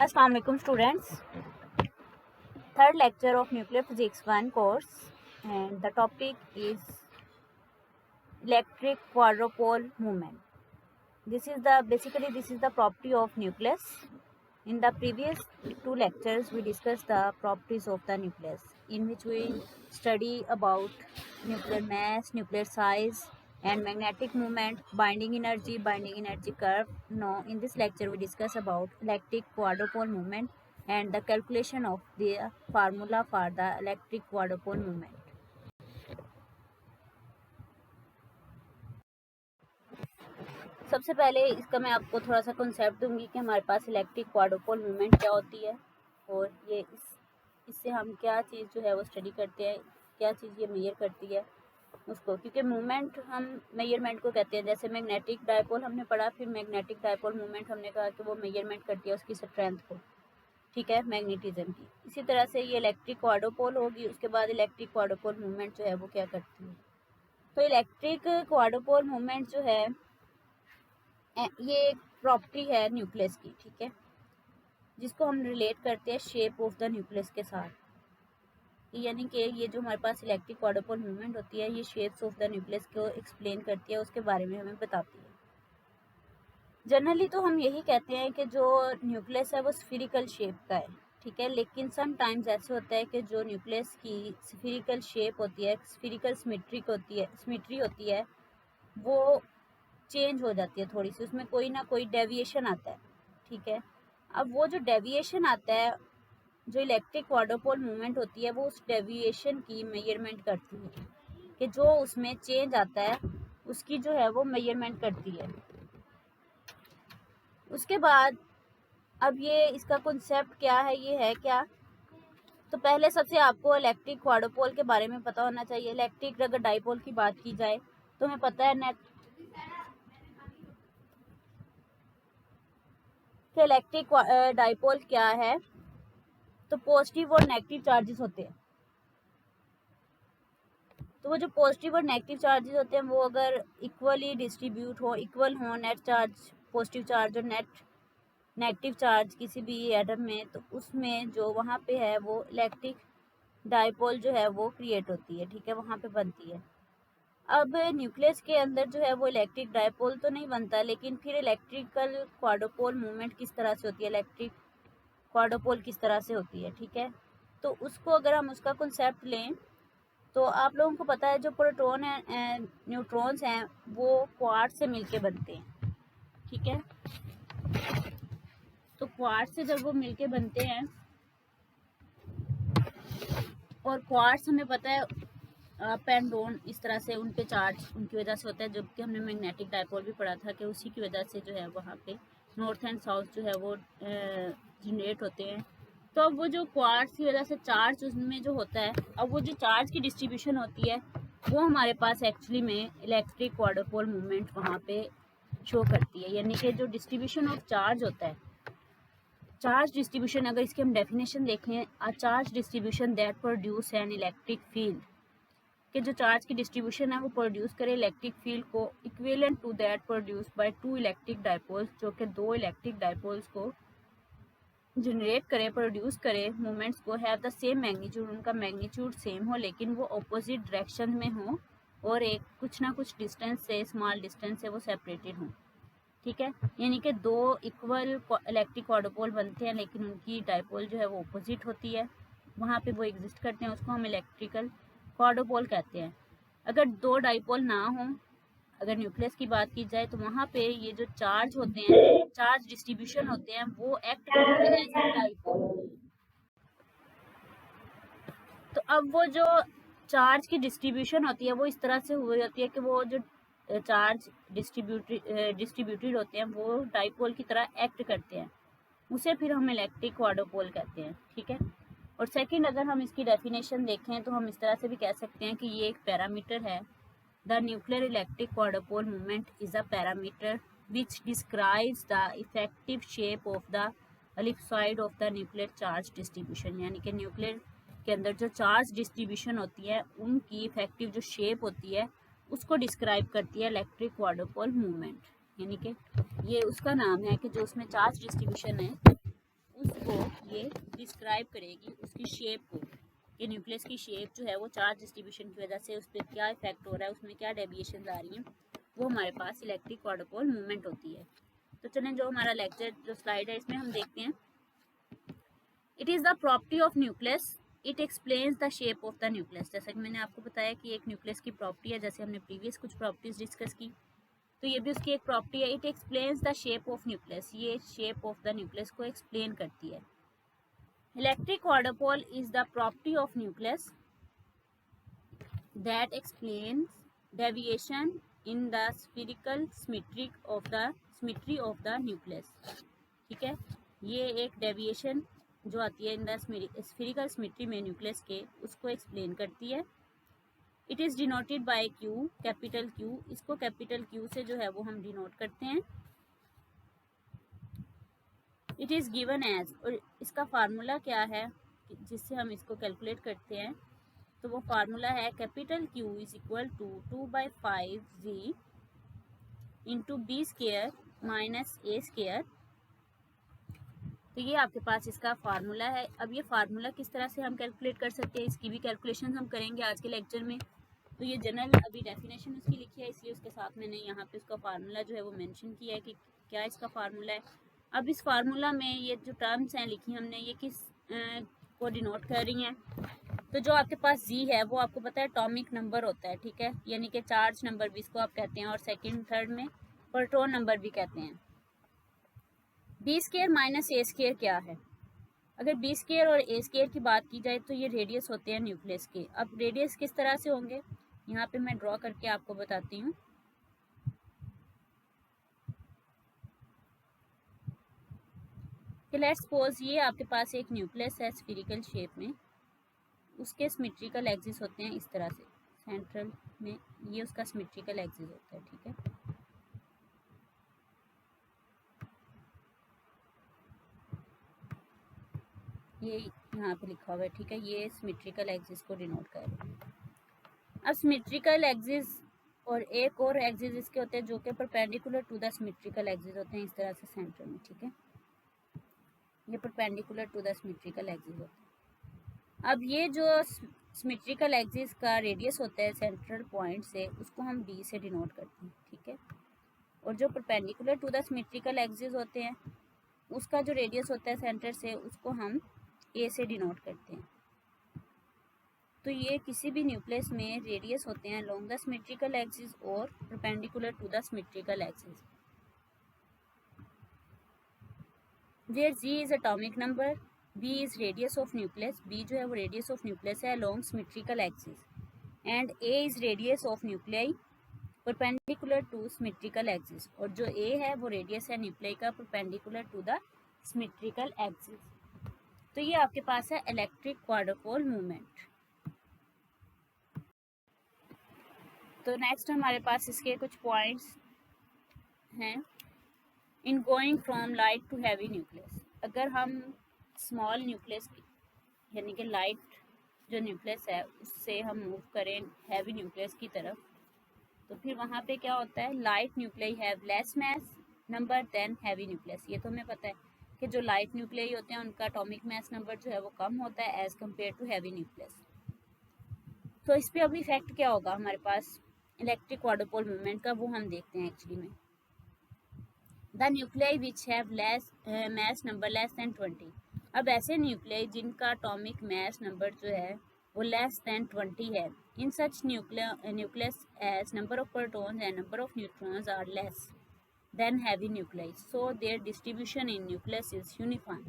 Assalamu alaikum students. Third lecture of nuclear physics 1 course, and the topic is electric quadrupole moment. This is the property of nucleus. In the previous two lectures we discussed the properties of the nucleus, in which we study about nuclear mass, nuclear size and magnetic moment, binding energy curve. Now in this lecture we discuss about electric quadrupole moment and the calculation of the formula for the electric quadrupole moment. सबसे पहले इसका मैं आपको थोड़ा सा concept दूंगी कि हमारे पास इलेक्ट्रिक क्वाड्रुपोल मूवमेंट क्या होती है और ये इससे हम क्या चीज़ जो है वो स्टडी करते हैं, क्या चीज़ ये मेजर करती है उसको, क्योंकि मूवमेंट हम मेजरमेंट को कहते हैं। जैसे मैग्नेटिक डायपोल हमने पढ़ा, फिर मैग्नेटिक डायपोल मूवमेंट हमने कहा कि वो मेजरमेंट करती है उसकी स्ट्रेंथ को, ठीक है, मैग्नेटिज्म की। इसी तरह से ये इलेक्ट्रिक क्वाड्रुपोल होगी, उसके बाद इलेक्ट्रिक क्वाड्रुपोल मूवमेंट जो है वो क्या करती है। तो इलेक्ट्रिक क्वाड्रुपोल मूवमेंट जो है ये एक प्रॉपर्टी है न्यूक्लियस की, ठीक है, जिसको हम रिलेट करते हैं शेप ऑफ द न्यूक्लियस के साथ। यानी कि ये जो हमारे पास इलेक्ट्रिक क्वाड्रुपोल मूवमेंट होती है ये शेप्स ऑफ द न्यूक्लियस को एक्सप्लेन करती है, उसके बारे में हमें बताती है। जनरली तो हम यही कहते हैं कि जो न्यूक्लियस है वो स्फीरिकल शेप का है, ठीक है, लेकिन समटाइम्स ऐसे होता है कि जो न्यूक्लियस की स्फीरिकल शेप होती है, स्फीरिकल सिमेट्री होती है वो चेंज हो जाती है थोड़ी सी, उसमें कोई ना कोई डेविएशन आता है, ठीक है। अब वो जो डेविएशन आता है, जो इलेक्ट्रिक क्वाड्रुपोल मूवमेंट होती है वो उस डेविएशन की मेजरमेंट करती है, कि जो उसमें चेंज आता है उसकी जो है वो मेजरमेंट करती है। उसके बाद अब ये इसका कॉन्सेप्ट क्या है, ये है क्या, तो पहले सबसे आपको इलेक्ट्रिक क्वाड्रुपोल के बारे में पता होना चाहिए। इलेक्ट्रिक अगर डाइपोल की बात की जाए तो हमें पता है कि इलेक्ट्रिक डाइपोल क्या है, तो पॉजिटिव और नेगेटिव चार्जेस होते हैं। तो वो जो पॉजिटिव और नेगेटिव चार्जेस होते हैं वो अगर इक्वली डिस्ट्रीब्यूट हो, इक्वल हो नेट चार्ज, पॉजिटिव चार्ज और नेगेटिव चार्ज किसी भी एटम में, तो उसमें जो वहाँ पे है वो इलेक्ट्रिक डाइपोल जो है वो क्रिएट होती है, ठीक है, वहाँ पे बनती है। अब न्यूक्लियस के अंदर जो है वो इलेक्ट्रिक डाइपोल तो नहीं बनता, लेकिन फिर इलेक्ट्रिकल क्वाड्रुपोल मूवमेंट किस तरह से होती है, इलेक्ट्रिक क्वाड्रुपोल किस तरह से होती है, ठीक है। तो उसको अगर हम उसका कॉन्सेप्ट लें तो आप लोगों को पता है जो प्रोटॉन है, न्यूट्रॉन्स हैं, वो क्वार्ट्ज से मिलके बनते हैं, ठीक है। तो क्वार्ट्ज से जब वो मिलके बनते हैं, और क्वार्ट्ज हमें पता है अप एंड डाउन इस तरह से उन पे चार्ज उनकी वजह से होता है, जबकि हमने मैग्नेटिक डाइपोल भी पढ़ा था कि उसी की वजह से जो है वहाँ पे नॉर्थ एंड साउथ जो है वो जनरेट होते हैं। तो अब वो जो क्वार्ट्ज की वजह से चार्ज उसमें जो होता है, अब वो जो चार्ज की डिस्ट्रीब्यूशन होती है वो हमारे पास एक्चुअली में इलेक्ट्रिक क्वाड्रुपोल मूवमेंट वहाँ पे शो करती है। यानी कि जो डिस्ट्रीब्यूशन ऑफ चार्ज होता है, चार्ज डिस्ट्रीब्यूशन, अगर इसकी हम डेफिनेशन देखें, a charge distribution that produce an electric field, कि जो चार्ज की डिस्ट्रीब्यूशन है वो प्रोड्यूस करे इलेक्ट्रिक फील्ड को equivalent to that produce by two electric dipoles, जो कि दो इलेक्ट्रिक डाइपोल्स को जनरेट करे, प्रोड्यूस करे मूवमेंट्स को, हैव द सेम मैग्नीट्यूड, उनका मैग्नीट्यूड सेम हो लेकिन वो ऑपोजिट डायरेक्शन में हो और एक कुछ ना कुछ डिस्टेंस से, स्मॉल डिस्टेंस से वो सेपरेटेड हो, ठीक है। यानी कि दो इक्वल इलेक्ट्रिक क्वाड्रुपोल बनते हैं लेकिन उनकी डाइपोल जो है वो ऑपोजिट होती है, वहाँ पे वो एग्जिस्ट करते हैं, उसको हम इलेक्ट्रिकल क्वाड्रुपोल कहते हैं। अगर दो डाइपोल ना हो, अगर न्यूक्लियस की बात की जाए, तो वहाँ पे ये जो चार्ज होते हैं, चार्ज डिस्ट्रीब्यूशन होते हैं, वो एक्ट करते हैं एज अ डाइपोल। तो अब वो जो चार्ज की डिस्ट्रीब्यूशन होती है वो इस तरह से हुई होती है कि वो जो चार्ज डिस्ट्रीब्यूटेड होते हैं वो डाइपोल की तरह एक्ट करते हैं, उसे फिर हम इलेक्ट्रिक क्वाड्रुपोल कहते हैं, ठीक है। और सेकंड, अगर हम इसकी डेफिनेशन देखें तो हम इस तरह से भी कह सकते हैं कि ये एक पैरामीटर है। The nuclear electric quadrupole movement is a parameter which describes the effective shape of the ellipsoid of the nuclear charge distribution. यानी कि न्यूक्लियर के अंदर जो चार्ज डिस्ट्रीब्यूशन होती है उनकी इफेक्टिव जो शेप होती है उसको डिस्क्राइब करती है इलेक्ट्रिक क्वाड्रुपोल मूवमेंट। यानी कि ये उसका नाम है कि जो उसमें चार्ज डिस्ट्रीब्यूशन है उस ये डिस्क्राइब करेगी उसकी शेप को, कि न्यूक्लियस की शेप जो है वो चार्ज डिस्ट्रीब्यूशन की वजह से उस पर क्या इफेक्ट हो रहा है, उसमें क्या डेविएशन आ रही हैं, वो हमारे पास इलेक्ट्रिक क्वाड्रुपोल मूवमेंट होती है। तो चलें जो हमारा लेक्चर जो स्लाइड है इसमें हम देखते हैं। It is the property of nucleus, it explains the shape of the nucleus. जैसा कि मैंने आपको बताया कि एक न्यूक्लियस की प्रॉपर्टी है, जैसे हमने प्रीवियस कुछ प्रॉपर्टीज डिस्कस की, तो ये भी उसकी एक प्रॉपर्टी है। It explains the shape of nucleus, ये शेप ऑफ द न्यूक्लियस को एक्सप्लेन करती है। Electric quadrupole is the property of nucleus that explains deviation in the spherical symmetry of the nucleus. ठीक है, ये एक डेविएशन जो आती है इन द स्फीरिकल सिमेट्री में न्यूक्लियस के, उसको एक्सप्लेन करती है। It is denoted by Q, capital Q, इसको कैपिटल क्यू से जो है वो हम डिनोट करते हैं। इट इज़ गिवन एज, और इसका फार्मूला क्या है जिससे हम इसको कैलकुलेट करते हैं, तो वो फार्मूला है capital Q is equal to 2/5g into B square minus A square. तो ये आपके पास इसका फार्मूला है। अब ये फार्मूला किस तरह से हम कैलकुलेट कर सकते हैं, इसकी भी कैलकुलेशन हम करेंगे आज के लेक्चर में। तो ये जनरल अभी डेफिनेशन उसकी लिखी है, इसलिए उसके साथ मैंने यहाँ पे उसका फार्मूला जो है वो मेंशन किया है कि क्या इसका फार्मूला है। अब इस फार्मूला में ये जो टर्म्स हैं लिखी हमने, ये किस को डिनोट कर रही हैं, तो जो आपके पास जी है वो आपको पता है एटॉमिक नंबर होता है। ठीक है, यानी कि चार्ज नंबर भी इसको आप कहते हैं, और सेकेंड थर्ड में प्रोटॉन नंबर भी कहते हैं। B square minus A square क्या है? अगर बी स्केयर और ए स्केयर की बात की जाए तो ये रेडियस होते हैं न्यूक्लियस के। अब रेडियस किस तरह से होंगे, यहाँ पे मैं ड्रॉ करके आपको बताती हूँ। लेट्स सपोज ये आपके पास एक न्यूक्लियस है स्फीरिकल शेप में, उसके सिमेट्रिकल एक्सिस होते हैं इस तरह से, सेंट्रल में ये उसका सिमेट्रिकल एक्सिस होता है। ठीक है, ये यहाँ पे लिखा हुआ है। ठीक है, ये सिमेट्रिकल एक्सिस को डिनोट कर रहे हैं। अब सिमेट्रिकल एक्सिस और एक और एक्सिस इसके होते हैं जो कि perpendicular to the symmetrical axis होते हैं इस तरह से सेंटर में। ठीक है, ये perpendicular to the symmetrical axis होते हैं। अब ये जो सिमेट्रिकल एक्सिस का रेडियस होता है सेंट्रल पॉइंट से, उसको हम बी से डिनोट करते हैं। ठीक है, और जो perpendicular to the symmetrical axis होते हैं उसका जो रेडियस होता है सेंटर से, उसको हम ए से डिनोट करते हैं। तो ये किसी भी न्यूक्लियस में रेडियस होते हैं अलोंग द सिमेट्रिकल एक्सिस और perpendicular to the symmetrical axis. Where Z is atomic number, B is radius of nucleus, B जो है वो रेडियस ऑफ न्यूक्लियस है along symmetrical axis, and A is radius of nuclei perpendicular to symmetrical axis, और जो A है वो radius है nuclei का perpendicular to the symmetrical axis. तो ये आपके पास है इलेक्ट्रिक क्वाड्रुपोल मूवमेंट। तो नेक्स्ट हमारे पास इसके कुछ पॉइंट्स हैं। In going from light to heavy nucleus, अगर हम स्मॉल न्यूक्लियस यानी कि लाइट जो न्यूक्लियस है उससे हम मूव करें हैवी न्यूक्लियस की तरफ, तो फिर वहाँ पे क्या होता है, light nuclei have less mass number than heavy nucleus. ये तो हमें पता है कि जो लाइट न्यूक्लियाई होते हैं उनका एटॉमिक मास नंबर जो है वो कम होता है as compare to heavy nucleus. तो इस पर अब इफेक्ट क्या होगा हमारे पास इलेक्ट्रिक क्वाड्रुपोल मूवमेंट का, वो हम देखते हैं एक्चुअली में। The nuclei which have less mass number less than 20, अब ऐसे न्यूक्लियाई जिनका एटॉमिक मास नंबर जो है वो लेस दैन 20 है, in such nucleus as number of protons and number of neutrons are less than heavy nuclei, so their distribution in nucleus is uniform.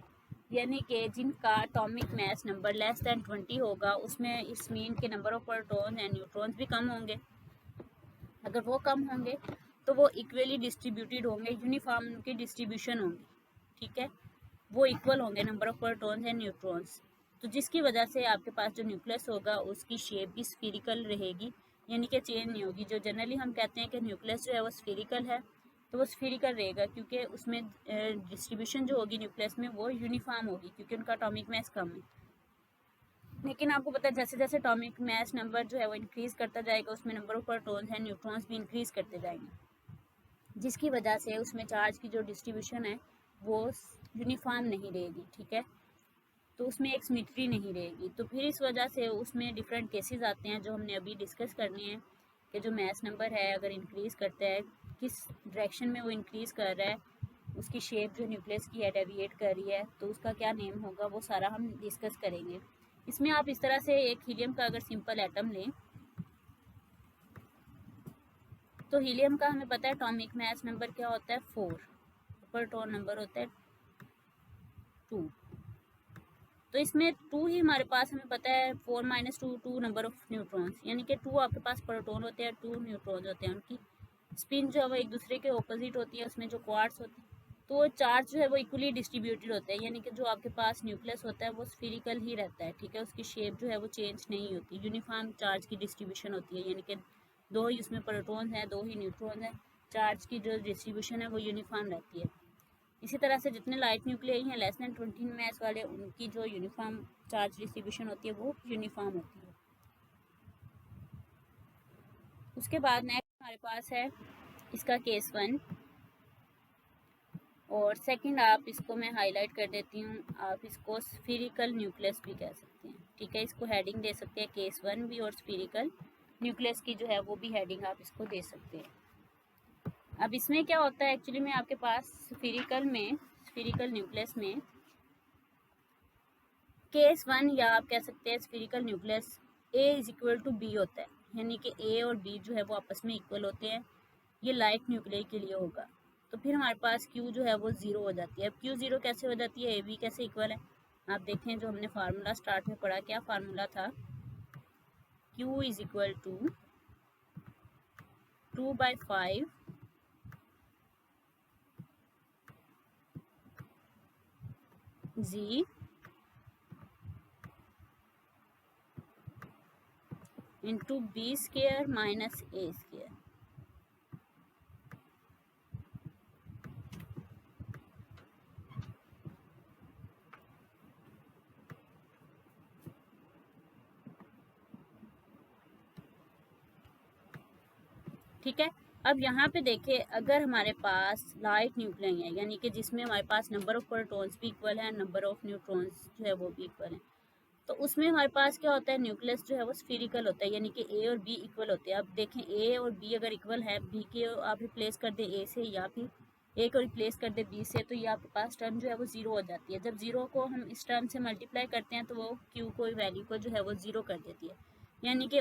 यानी कि जिनका atomic mass number less than 20 होगा उसमें इस मीन के number of protons and neutrons भी कम होंगे। अगर वो कम होंगे तो वो इक्वली डिस्ट्रीब्यूटेड होंगे, यूनिफॉर्म उनकी डिस्ट्रीब्यूशन होंगी। ठीक है, वो इक्वल होंगे number of protons and neutrons, तो जिसकी वजह से आपके पास जो न्यूक्लियस होगा उसकी शेप भी स्फीरिकल रहेगी, यानी कि चेंज नहीं होगी। जो जनरली हम कहते हैं कि न्यूक्लियस जो है वो स्फीरिकल है, तो वो स्फीरिकल रहेगा क्योंकि उसमें डिस्ट्रीब्यूशन जो होगी न्यूक्लियस में वो यूनिफॉर्म होगी क्योंकि उनका एटॉमिक मास कम है। लेकिन आपको पता है जैसे जैसे एटॉमिक मास नंबर जो है वो इंक्रीज़ करता जाएगा उसमें number of protons and neutrons भी इंक्रीज़ करते जाएंगे, जिसकी वजह से उसमें चार्ज की जो डिस्ट्रीब्यूशन है वो यूनिफॉर्म नहीं रहेगी। ठीक है, तो उसमें एक सिमेट्री नहीं रहेगी। तो फिर इस वजह से उसमें डिफरेंट केसेस आते हैं जो हमने अभी डिस्कस करने हैं कि जो मैस नंबर है अगर इंक्रीज़ करता है, किस डायरेक्शन में वो इंक्रीज़ कर रहा है, उसकी शेप जो न्यूक्लियस की है डेविएट कर रही है, तो उसका क्या नेम होगा, वो सारा हम डिस्कस करेंगे। इसमें आप इस तरह से एक हीलियम का अगर सिंपल एटम लें, तो हीलियम का हमें पता है एटॉमिक मास नंबर क्या होता है 4, प्रोटॉन नंबर होता है 2। तो इसमें 2 ही हमारे पास हमें पता है, 4 माइनस 2 2 नंबर ऑफ न्यूट्रॉन्स, यानी कि 2 आपके पास प्रोटॉन होते हैं, 2 न्यूट्रॉन्स होते हैं। उनकी स्पिन जो है वो एक दूसरे के ऑपोजिट होती है, उसमें जो क्वार्ट्स होते हैं तो वो चार्ज जो है वो इक्वली डिस्ट्रीब्यूटेड होते हैं, यानी कि जो आपके पास न्यूक्लियस होता है वो स्फीरिकल ही रहता है, ठीक है। उसकी शेप जो है वो चेंज नहीं होती, यूनिफॉर्म चार्ज की डिस्ट्रीब्यूशन होती है, यानी कि 2 ही उसमें प्रोटॉन है, 2 ही न्यूट्रॉन है, चार्ज की जो डिस्ट्रीब्यूशन है वो यूनिफॉर्म रहती है। इसी तरह से जितने लाइट न्यूक्लियाई हैं लेस देन 20 मास वाले, उनकी जो यूनिफॉर्म चार्ज डिस्ट्रीब्यूशन होती है वो यूनिफॉर्म होती है। उसके बाद नेक्स्ट हमारे पास है इसका केस 1 और सेकंड, आप इसको मैं हाईलाइट कर देती हूँ, आप इसको स्फीरिकल न्यूक्लियस भी कह सकते हैं, ठीक है। इसको हेडिंग दे सकते हैं केस 1 भी, और स्फीरिकल न्यूक्लियस की जो है वो भी हेडिंग आप इसको दे सकते हैं। अब इसमें क्या होता है एक्चुअली में, आपके पास स्फीरिकल न्यूक्लियस में केस 1 या आप कह सकते हैं spherical nucleus A is equal to B होता है, यानी कि ए और बी जो है वो आपस में इक्वल होते हैं। ये लाइट न्यूक्लियाई के लिए होगा। तो फिर हमारे पास क्यू जो है वो 0 हो जाती है। अब क्यू 0 कैसे हो जाती है, ए बी कैसे इक्वल है, आप देखें जो हमने फार्मूला स्टार्ट में पढ़ा, क्या फार्मूला था, Q is equal to 2/5 Z into B square minus A square. ठीक है। अब यहाँ पे देखिए, अगर हमारे पास लाइट न्यूक्लियाई है, यानी कि जिसमें हमारे पास नंबर ऑफ प्रोटॉन्स भी इक्वल है, नंबर ऑफ न्यूट्रॉन्स जो है वो भी इक्वल है, तो उसमें हमारे पास क्या होता है, न्यूक्लियस जो है वो स्फीरिकल होता है, यानी कि ए और बी इक्वल होते हैं। अब देखें, ए और बी अगर इक्वल है, बी के आप रिप्लेस कर दें ए से, या फिर ए को रिप्लेस कर दे बी से, तो ये आपके पास टर्म जो है वो 0 हो जाती है। जब 0 को हम इस टर्म से मल्टीप्लाई करते हैं तो वो क्यू को वैल्यू को जो है वो 0 कर देती है, यानी कि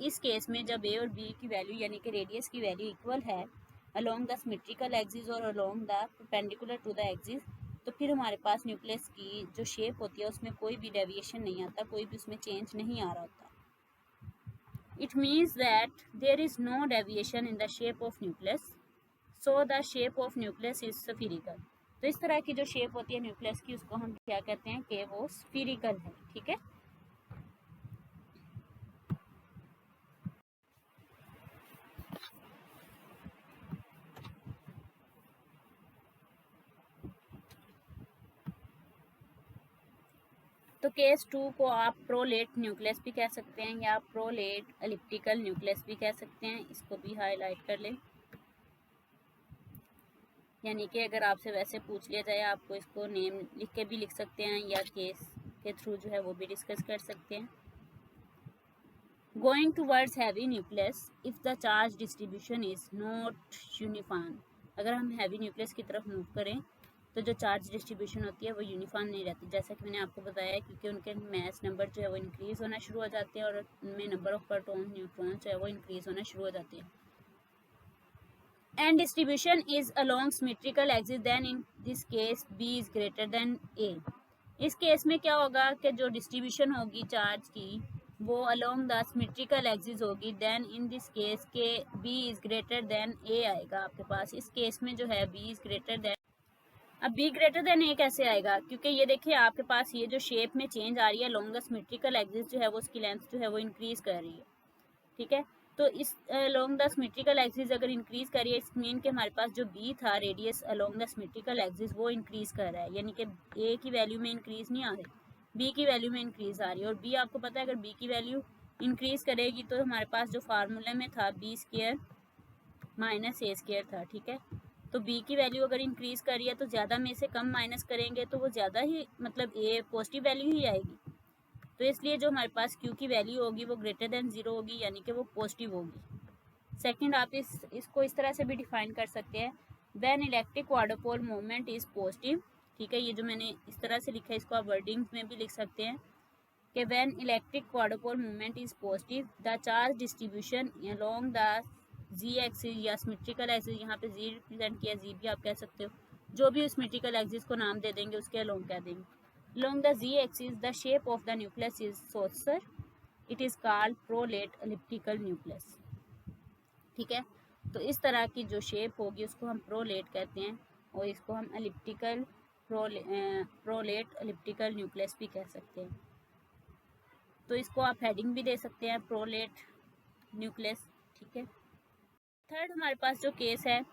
इस केस में जब ए और बी की वैल्यू यानी कि रेडियस की वैल्यू इक्वल है अलोंग द सिमेट्रिकल एक्सिस और along the perpendicular to the axis, तो फिर हमारे पास न्यूक्लियस की जो शेप होती है उसमें कोई भी डेविएशन नहीं आता, कोई भी उसमें चेंज नहीं आ रहा होता। It means that there is no deviation in the shape of nucleus, so the shape of nucleus is spherical. तो इस तरह की जो शेप होती है न्यूक्लियस की उसको हम क्या कहते हैं कि वो स्फीरिकल है, ठीक है। तो केस 2 को आप प्रोलेट न्यूक्लियस भी कह सकते हैं या प्रोलेट एलिप्टिकल न्यूक्लियस भी कह सकते हैं, इसको भी हाईलाइट कर लें। यानी कि अगर आपसे वैसे पूछ लिया जाए, आपको इसको नेम लिख के भी लिख सकते हैं या केस के थ्रू जो है वो भी डिस्कस कर सकते हैं। Going towards heavy nucleus if the charge distribution is not uniform, अगर हम हैवी न्यूक्लियस की तरफ मूव करें तो जो चार्ज डिस्ट्रीब्यूशन होती है वो यूनिफॉर्म नहीं रहती, जैसा कि मैंने आपको बताया, क्योंकि उनके मास नंबर जो है वो इंक्रीज़ होना शुरू हो जाते हैं और उनमें नंबर ऑफ प्रोटॉन न्यूट्रॉन जो है वो इंक्रीज़ होना शुरू हो जाते हैं। And distribution is along symmetrical axis, then in this case B is greater than A. इस केस में क्या होगा कि जो डिस्ट्रीब्यूशन होगी चार्ज की वो अलोंग द सिमेट्रिकल एक्सिस होगी, देन इन दिस केस के बी इज ग्रेटर देन ए आएगा आपके पास। इस केस में जो है बी इज ग्रेटर देन, अब बी ग्रेटर देन ए कैसे आएगा, क्योंकि ये देखिए आपके पास ये जो शेप में चेंज आ रही है लॉन्ग द सिमेट्रिकल एक्सिस जो है वो उसकी लेंथ जो है वो इंक्रीज कर रही है, ठीक है। तो इस अलोंग द सिमेट्रिकल एक्सिस अगर इंक्रीज कर रही है, इस मीन के हमारे पास जो बी था radius along the symmetrical axis वो इंक्रीज कर रहा है, यानी कि ए की वैल्यू में इंक्रीज नहीं आ रही, बी की वैल्यू में इंक्रीज आ रही है। और बी आपको पता है अगर बी की वैल्यू इंक्रीज करेगी तो हमारे पास जो फार्मूले में था B square minus A square था, ठीक है। तो तो बी की वैल्यू अगर इंक्रीज कर रही है तो ज़्यादा में से कम माइनस करेंगे तो वो ज़्यादा ही मतलब ए पॉजिटिव वैल्यू ही आएगी। तो इसलिए जो हमारे पास क्यू की वैल्यू होगी वो ग्रेटर देन 0 होगी, यानी कि वो पॉजिटिव होगी। सेकंड, आप इसको इस तरह से भी डिफाइन कर सकते हैं, when electric quadrupole moment is positive. ठीक है, ये जो मैंने इस तरह से लिखा है इसको आप वर्डिंग में भी लिख सकते हैं कि when electric quadrupole moment is positive the charge distribution along the Z axis या सिमेट्रिकल एक्सिस, यहाँ पे जी रिप्रेजेंट किया, जी भी आप कह सकते हो, जो भी सिमेट्रिकल एक्सिस को नाम दे देंगे उसके अलोंग कह देंगे। Along the z-axis, the shape of the nucleus is saucer. It is called prolate elliptical nucleus. ठीक है, तो इस तरह की जो शेप होगी उसको हम प्रोलेट कहते हैं और इसको हम एलिप्टिकल प्रोलेट एलिप्टिकल न्यूक्लियस भी कह सकते हैं। तो इसको आप हेडिंग भी दे सकते हैं, प्रोलेट न्यूक्लियस। ठीक है, थर्ड हमारे पास जो केस है,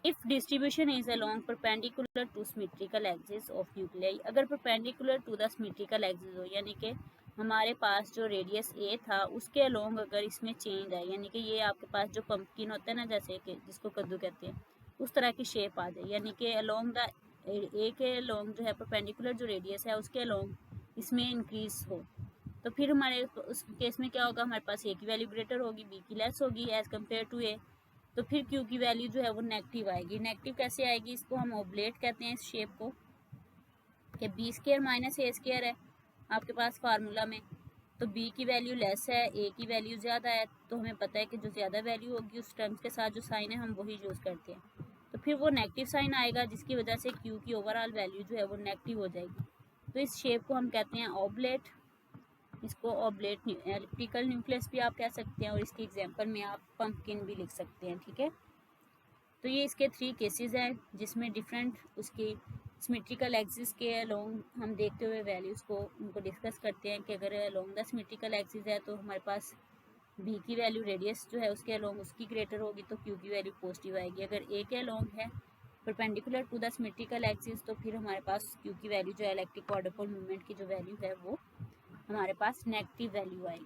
if distribution is along perpendicular to symmetrical axis of nuclei, अगर perpendicular to the symmetrical axis हो, यानी कि हमारे पास जो रेडियस ए था उसके अलोंग अगर इसमें चेंज है, यानी कि ये आपके पास जो पंपकिन होता है ना, जैसे कि जिसको कद्दू कहते हैं, उस तरह की शेप आ जाए, यानी कि अलोंग द ए के अलोंग जो है परपेंडिकुलर जो रेडियस है उसके अलोंग इसमें इंक्रीज हो, तो फिर हमारे उस केस में क्या होगा, हमारे पास ए की वैल्यू ग्रेटर होगी, बी की लेस होगी एज कम्पेयर टू ए, तो फिर क्यू की वैल्यू जो है वो नेगेटिव आएगी। नेगेटिव कैसे आएगी, इसको हम ओब्लेट कहते हैं इस शेप को, कि B square minus A square है आपके पास फार्मूला में, तो बी की वैल्यू लेस है, ए की वैल्यू ज़्यादा है, तो हमें पता है कि जो ज़्यादा वैल्यू होगी उस टर्म्स के साथ जो साइन है हम वही यूज़ करते हैं, तो फिर वो नेगेटिव साइन आएगा जिसकी वजह से क्यू की ओवरऑल वैल्यू जो है वो नेगेटिव हो जाएगी। तो इस शेप को हम कहते हैं ओब्लेट, इसको ओब्लेट एलिप्टिकल न्यूक्लियस भी आप कह सकते हैं, और इसकी एग्जांपल में आप पंपकिन भी लिख सकते हैं। ठीक है, तो ये इसके 3 केसेस हैं जिसमें डिफरेंट उसकी सिमेट्रिकल एक्सिस के अलोंग हम देखते हुए वैल्यूज़ को उनको डिस्कस करते हैं कि अगर अलोंग द सिमेट्रिकल एक्सिस है तो हमारे पास बी की वैल्यू रेडियस जो है उसके अलोंग उसकी ग्रेटर होगी तो क्यू की वैल्यू पॉजिटिव आएगी। अगर ए के अलोंग है perpendicular to the symmetrical axis तो फिर हमारे पास क्यू की वैल्यू जो है इलेक्ट्रिक क्वाड्रुपोल मूवमेंट की जो वैल्यू है वो हमारे पास नेगेटिव वैल्यू आएगी।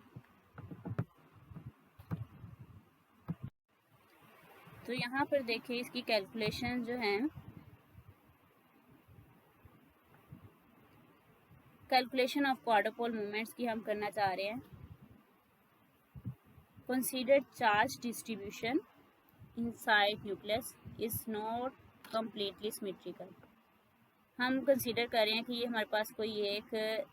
तो यहाँ पर देखिए इसकी कैलकुलेशन जो है, कैलकुलेशन ऑफ क्वाड्रुपोल मूवमेंट्स की हम करना चाह रहे हैं। Consider charge distribution inside nucleus is not completely symmetrical. हम कंसीडर कर रहे हैं कि ये हमारे पास कोई एक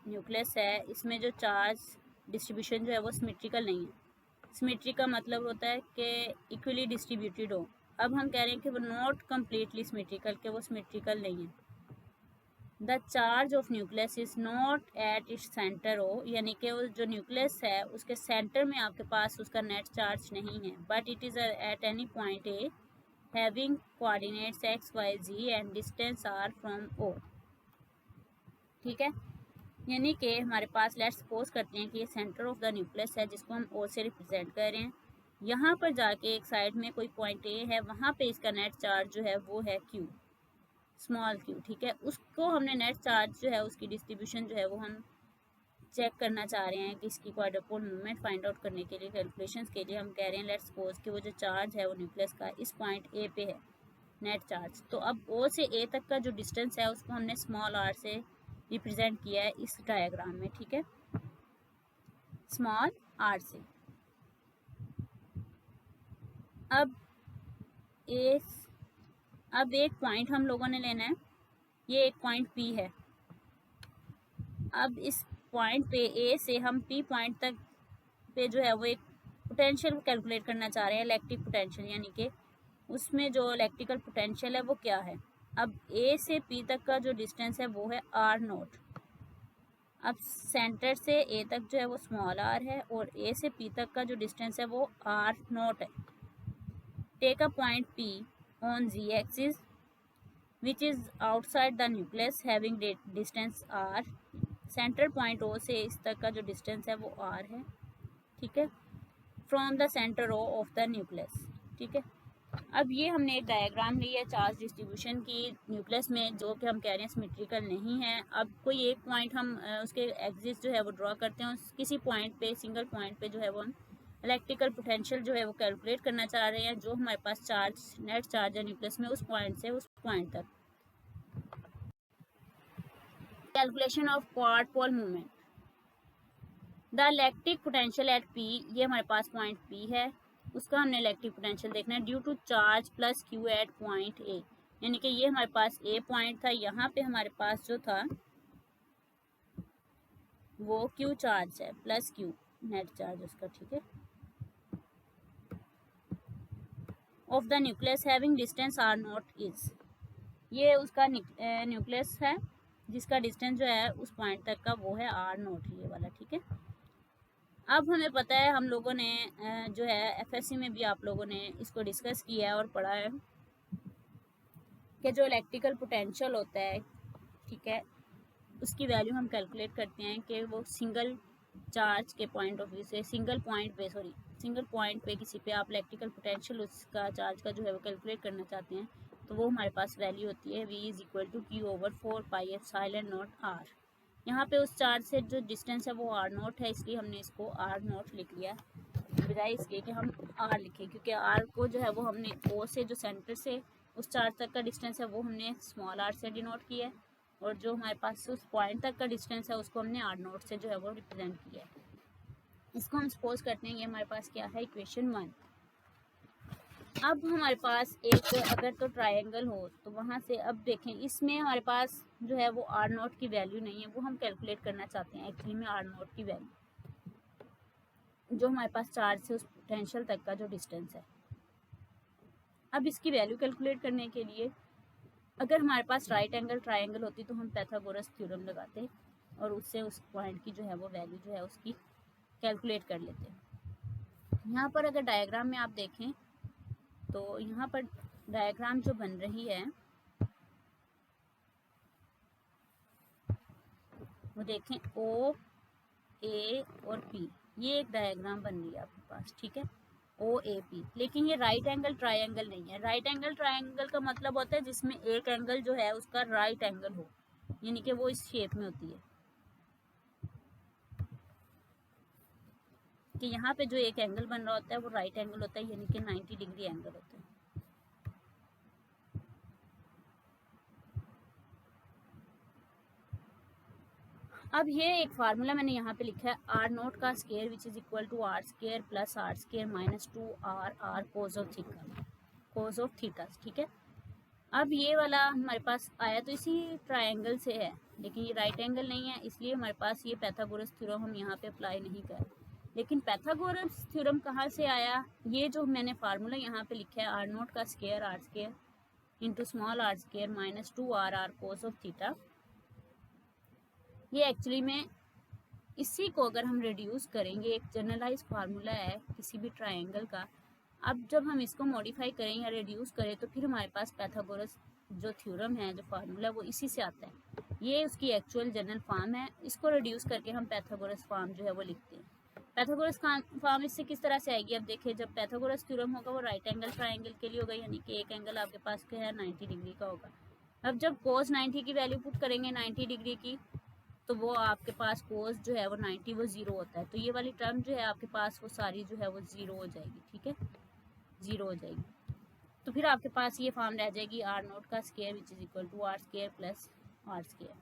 न्यूक्लियस है, इसमें जो चार्ज डिस्ट्रीब्यूशन जो है वो सिमेट्रिकल नहीं है। सिमेट्री का मतलब होता है कि इक्वली डिस्ट्रीब्यूटेड हो। अब हम कह रहे हैं कि वो नॉट कम्प्लीटली सिमेट्रिकल, कि वो सिमेट्रिकल नहीं है। The charge of nucleus is not at its centre हो, यानी कि वो जो न्यूक्लियस है उसके सेंटर में आपके पास उसका नेट चार्ज नहीं है, but it is at any point A having coordinates X Y Z and distance R from O. ठीक है, यानी कि हमारे पास लेट्स सपोज करते हैं कि ये सेंटर ऑफ द न्यूक्लियस है जिसको हम ओ से रिप्रेजेंट कर रहे हैं। यहाँ पर जाके एक साइड में कोई पॉइंट ए है, वहाँ पे इसका नेट चार्ज जो है वो है क्यू, स्मॉल क्यू। ठीक है, उसको हमने नेट चार्ज जो है उसकी डिस्ट्रीब्यूशन जो है वो हम चेक करना चाह रहे हैं कि इसकी क्वाड्रुपोल मूवमेंट फाइंड आउट करने के लिए, कैलकुलेशंस के लिए हम कह रहे हैं लेट्स सपोज कि वो जो चार्ज है वो न्यूक्लियस का इस पॉइंट ए पे है नेट चार्ज। तो अब ओ से ए तक का जो डिस्टेंस है उसको हमने स्मॉल आर से रिप्रेजेंट किया है इस डायग्राम में। ठीक है, स्मॉल आर से। अब एक पॉइंट हम लोगों ने लेना है, ये एक पॉइंट पी है। अब इस पॉइंट पे ए से हम पी पॉइंट तक पे जो है वो एक पोटेंशियल कैलकुलेट करना चाह रहे हैं, इलेक्ट्रिक पोटेंशियल, यानी कि उसमें जो इलेक्ट्रिकल पोटेंशियल है वो क्या है। अब ए से पी तक का जो डिस्टेंस है वो है आर नोट। अब सेंटर से ए तक जो है वो स्मॉल आर है और ए से पी तक का जो डिस्टेंस है वो आर नोट है। Take a point P on Z axis which is outside the nucleus having distance R. Centre point O से इस तक का जो डिस्टेंस है वो आर है। ठीक है, from the centre O of the nucleus. ठीक है, अब ये हमने एक डायग्राम ली है चार्ज डिस्ट्रीब्यूशन की न्यूक्लियस में, जो कि हम कह रहे हैं सिमेट्रिकल नहीं है। अब कोई एक पॉइंट हम उसके एक्सिस जो है वो ड्रॉ करते हैं, किसी पॉइंट पे, सिंगल पॉइंट पे जो है वो हम इलेक्ट्रिकल पोटेंशियल जो है वो कैलकुलेट करना चाह रहे हैं, जो हमारे पास चार्ज, नेट चार्ज है न्यूक्लियस में उस पॉइंट से उस पॉइंट तक। Calculation of quadrupole movement. The electric potential at P, ये हमारे पास पॉइंट पी है, उसका हमने इलेक्ट्रिक पोटेंशियल देखना है due to charge plus Q at point A, यानी कि ये हमारे पास ए पॉइंट था, यहाँ पे हमारे पास जो था वो क्यू चार्ज है प्लस क्यू नेट चार्ज उसका, ठीक है। Of the nucleus having distance R nought is, ये उसका न्यूक्लियस है जिसका डिस्टेंस जो है उस पॉइंट तक का वो है आर नॉट, ये वाला, ठीक है। अब हमें पता है, हम लोगों ने जो है एफएससी में भी आप लोगों ने इसको डिस्कस किया है और पढ़ा है कि जो इलेक्ट्रिकल पोटेंशियल होता है, ठीक है, उसकी वैल्यू हम कैलकुलेट करते हैं कि वो सिंगल चार्ज के पॉइंट ऑफ व्यू से, सिंगल पॉइंट पे किसी पे आप इलेक्ट्रिकल पोटेंशियल उसका चार्ज का जो है वो कैलकुलेट करना चाहते हैं, तो वो हमारे पास वैल्यू होती है v is equal to Q over 4 pi epsilon not R. यहाँ पे उस चार्ज से जो डिस्टेंस है वो आर नॉट है, इसलिए हमने इसको आर नॉट लिख लिया, बजाय इसके कि हम आर लिखें, क्योंकि आर को जो है वो हमने ओ से, जो सेंटर से उस चार्ज तक का डिस्टेंस है वो हमने स्मॉल आर से डिनोट किया है, और जो हमारे पास उस पॉइंट तक का डिस्टेंस है उसको हमने आर नोट से जो है वो रिप्रेजेंट किया है। इसको हम सपोज करते हैं, ये हमारे पास क्या है, इक्वेशन 1। अब हमारे पास एक अगर तो ट्रायंगल हो तो वहाँ से, अब देखें इसमें हमारे पास जो है वो आर नोट की वैल्यू नहीं है, वो हम कैलकुलेट करना चाहते हैं एक्चुअली में आर नोट की वैल्यू, जो हमारे पास चार्ज से उस पोटेंशियल तक का जो डिस्टेंस है। अब इसकी वैल्यू कैलकुलेट करने के लिए अगर हमारे पास राइट एंगल ट्रायंगल होती तो हम पाइथागोरस थ्योरम लगाते और उससे उस पॉइंट की जो है वो वैल्यू जो है उसकी कैलकुलेट कर लेते। यहाँ पर अगर डायग्राम में आप देखें तो यहाँ पर डायग्राम जो बन रही है वो देखें, ओ ए और पी, ये एक डायग्राम बन रही है आपके पास, ठीक है, ओ ए पी। लेकिन ये राइट एंगल ट्रायंगल नहीं है। राइट एंगल ट्रायंगल का मतलब होता है जिसमें एक एंगल जो है उसका राइट एंगल हो, यानी कि वो इस शेप में होती है कि यहाँ पे जो एक एंगल बन रहा होता है वो राइट एंगल होता है, यानी कि 90 डिग्री एंगल होता है। अब ये एक फार्मूला मैंने यहाँ पे लिखा है, आर नोट का square which is equal to are square plus r square minus 2r r cos of theta, ठीक है। अब ये वाला हमारे पास आया तो इसी ट्रायंगल से है, लेकिन ये राइट एंगल नहीं है, इसलिए हमारे पास ये पाइथागोरस थ्योरम हम यहाँ पे अप्लाई नहीं कर। लेकिन पाइथागोरस थ्योरम कहाँ से आया, ये जो मैंने फार्मूला यहाँ पे लिखा है, आर नोट का square r square into small r square minus 2r r cos of theta, ये एक्चुअली में इसी को अगर हम रिड्यूस करेंगे, एक जनरलाइज फार्मूला है किसी भी ट्रायंगल का, अब जब हम इसको मॉडिफाई करें या रिड्यूस करें तो फिर हमारे पास पाइथागोरस जो थ्योरम है, जो फार्मूला, वो इसी से आता है। ये उसकी एक्चुअल जनरल फॉर्म है, इसको रिड्यूस करके हम पाइथागोरस फॉर्म जो है वो लिखते हैं। पाइथागोरस फॉर्म इससे किस तरह से आएगी, अब देखिए, जब पाइथागोरस थ्योरम होगा वो राइट एंगल ट्रायंगल के लिए होगा, यानी कि एक एंगल आपके पास क्या है 90 डिग्री का होगा। अब जब cos 90 की वैल्यू पुट करेंगे 90 डिग्री की, तो वो आपके पास कोस जो है वो 90 वो ज़ीरो होता है, तो ये वाली टर्म जो है आपके पास वो सारी जो है वो ज़ीरो हो जाएगी, ठीक है, ज़ीरो हो जाएगी। तो फिर आपके पास ये फॉर्म रह जाएगी आर नोट का square which is equal to are square plus r square,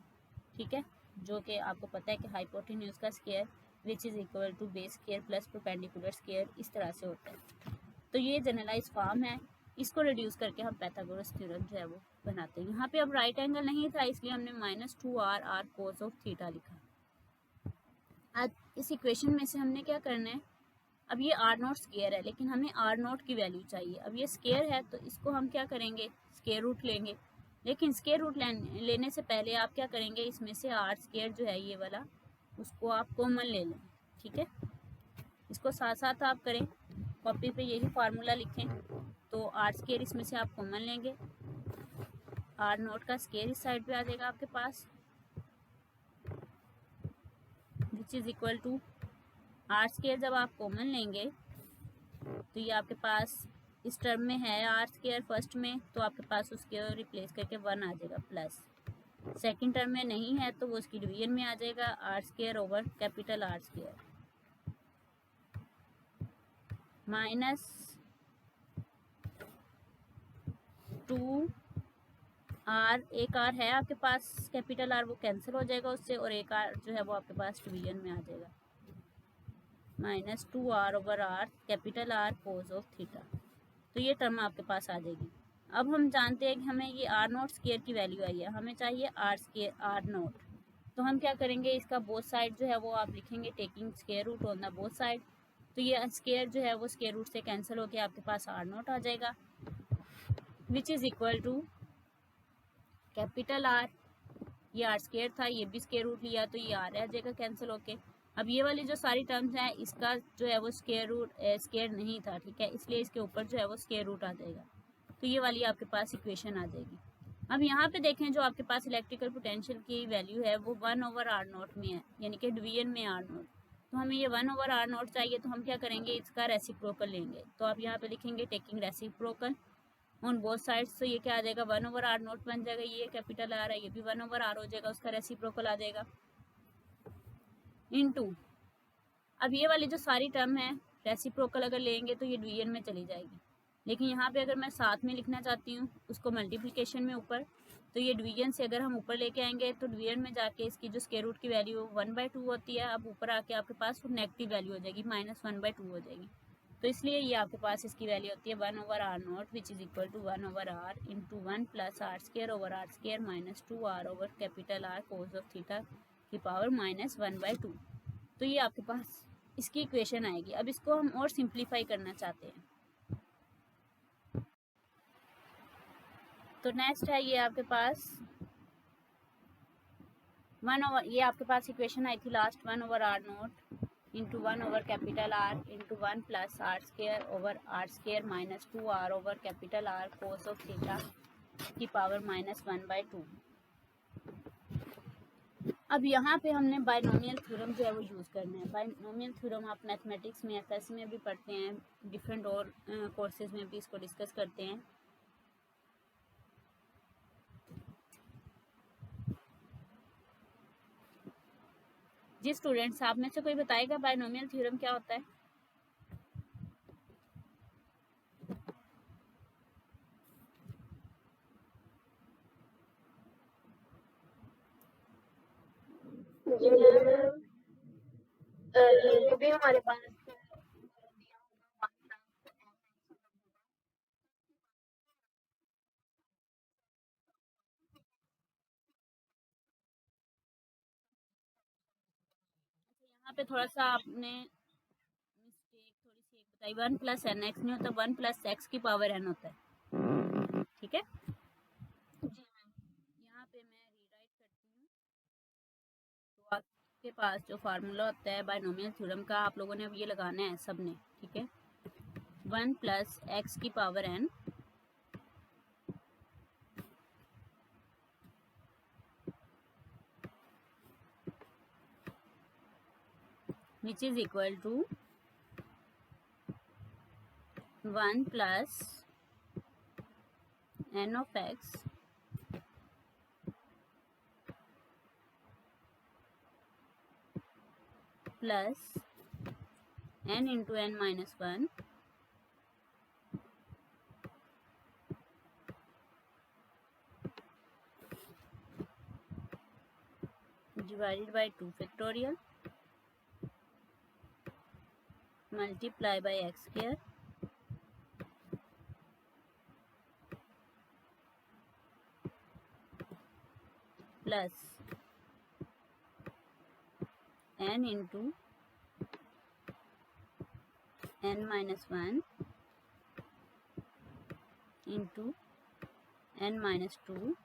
ठीक है, जो कि आपको पता है कि हाइपोटेन्यूज का square which is equal to base square plus perpendicular square, इस तरह से होता है। तो ये जनरलाइज फॉर्म है, इसको रिड्यूस करके हम पाइथागोरस थ्योरम जो है वो बनाते हैं। यहाँ पे अब राइट एंगल नहीं था, इसलिए हमने minus 2r r cos of theta लिखा। आज इस इक्वेशन में से हमने क्या करना है, अब ये आर नोट स्केयर है लेकिन हमें आर नोट की वैल्यू चाहिए। अब ये स्केयर है तो इसको हम क्या करेंगे, स्केयर रूट लेंगे, लेकिन स्केयर रूट लेने से पहले आप क्या करेंगे, इसमें से आर स्केयर जो है ये वाला उसको आप कॉमन ले लें, ठीक है। इसको साथ साथ आप करें, कॉपी पे यही फार्मूला लिखें, तो आर स्केयर इसमें से आप कॉमन लेंगे, आर नोट का स्केयर इस साइड पे आ जाएगा आपके पास, which is equal to are square जब आप कॉमन लेंगे तो ये आपके पास इस टर्म में है आर स्केयर फर्स्ट में, तो आपके पास उसके रिप्लेस करके 1 आ जाएगा, प्लस सेकंड टर्म में नहीं है तो वो उसकी डिवीजन में आ जाएगा, r square over capital r square. Minus 2 r, एक आर है आपके पास कैपिटल आर, वो कैंसिल हो जाएगा उससे, और एक आर जो है वो आपके पास डिवीजन में आ जाएगा, -2r/r capital r cos of theta. तो ये टर्म आपके पास आ जाएगी। अब हम जानते हैं कि हमें ये आर नोट स्केयर की वैल्यू आई है, हमें चाहिए आर स्केयर आर नोट। तो हम क्या करेंगे, इसका बोथ साइड जो है वो आप लिखेंगे taking square root on the both side. तो ये स्केयर जो है वो स्केयर रूट से कैंसिल होकर आपके पास आर नोट आ जाएगा, which is equal to capital r, ये आर स्केयर था, ये भी स्केयर रूट लिया तो ये आर आ जाएगा कैंसिल होके। अब ये वाली जो सारी टर्म्स हैं इसका जो है वो स्केयर रूट स्केयर नहीं था, ठीक है, इसलिए इसके ऊपर जो है वो स्केयर रूट आ जाएगा। तो ये वाली आपके पास इक्वेशन आ जाएगी। अब यहाँ पे देखें जो आपके पास इलेक्ट्रिकल पोटेंशियल की वैल्यू है वो 1/r0 में है, यानी कि डिवीजन में r0। तो हमें ये 1/r0 चाहिए, तो हम क्या करेंगे, इसका रेसिप्रोकल लेंगे। तो आप यहाँ पे लिखेंगे taking reciprocal on both sides. तो ये क्या आ जाएगा, 1/r0 बन जाएगा, ये कैपिटल आर है, ये भी 1/r हो जाएगा, उसका रेसिप्रोकल आ जाएगा, इनटू अब ये वाली जो सारी टर्म है रेसिप्रोकल अगर लेंगे तो ये डिवीजन में चली जाएगी, लेकिन यहाँ पे अगर मैं साथ में लिखना चाहती हूँ उसको मल्टीप्लिकेशन में ऊपर, तो ये डिवीजन से अगर हम ऊपर लेके आएंगे तो डिवीजन में जाके इसकी जो स्क्वायर रूट की वैल्यू 1/2 होती है, अब ऊपर आके आपके पास वो नेगेटिव वैल्यू हो जाएगी, -1/2 हो जाएगी। तो इसलिए ये आपके पास इसकी वैल्यू होती है 1/r0 which is equal to 1/r into 1 + r² minus 2r over capital r cos of theta की पावर -1/2। तो ये आपके पास इसकी इक्वेशन आएगी। अब इसको हम और सिंप्लीफाई करना चाहते हैं, तो नेक्स्ट है ये आपके पास ये आपके पास इक्वेशन आई थी last 1/r0 into 1 over capital are into 1 + r² minus 2r over capital r cos of theta की पावर -1/2। अब यहाँ पे हमने बायनोमियल थ्योरम जो है वो यूज़ करना है। बायनोमियल थ्योरम आप मैथमेटिक्स में एफएससी में भी पढ़ते हैं, डिफरेंट और कोर्सेज में भी इसको डिस्कस करते हैं। जी स्टूडेंट्स, आप में से कोई बताएगा बायनोमियल थ्योरम क्या होता है? ये भी हमारे पास यहाँ पे थोड़ा सा आपने मिस्टेक थोड़ी सी एक बताई, 1 + nx नहीं होता, 1 + x की पावर n होता है, ठीक है। यहाँ पे मैं रीराइट करती हूँ। तो आपके पास जो फार्मूला होता है बायनोमियल थ्योरम का, आप लोगों ने अब ये लगाना है सबने, ठीक है। 1 + x की power n which is equal to 1 + n of x plus n into n minus 1 divided by 2 factorial multiply by x square plus n into n minus 1 into n minus 2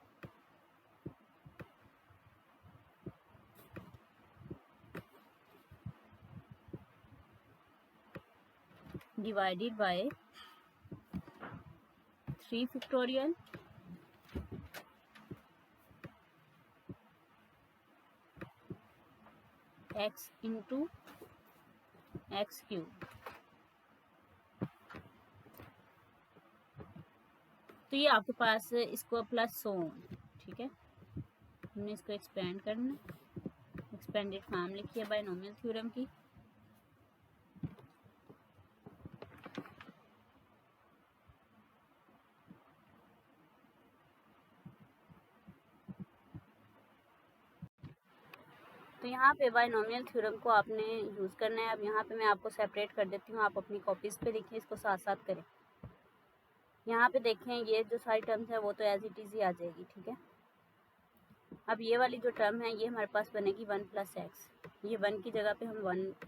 divided by 3 factorial x into x cube। तो ये आपके पास इसको plus 100, ठीक है। हमने इसको expand करना, expanded form लिखी है बायनोमियल थ्योरम की। तो यहाँ पे बायनोमियल थ्योरम को आपने यूज़ करना है। अब यहाँ पे मैं आपको सेपरेट कर देती हूँ, आप अपनी कॉपीज़ पे लिखें, इसको साथ साथ करें। यहाँ पे देखें ये जो सारी टर्म्स है वो तो एज इट इज़ ही आ जाएगी, ठीक है। अब ये वाली जो टर्म है ये हमारे पास बनेगी 1 + x, ये 1 की जगह पे हम 1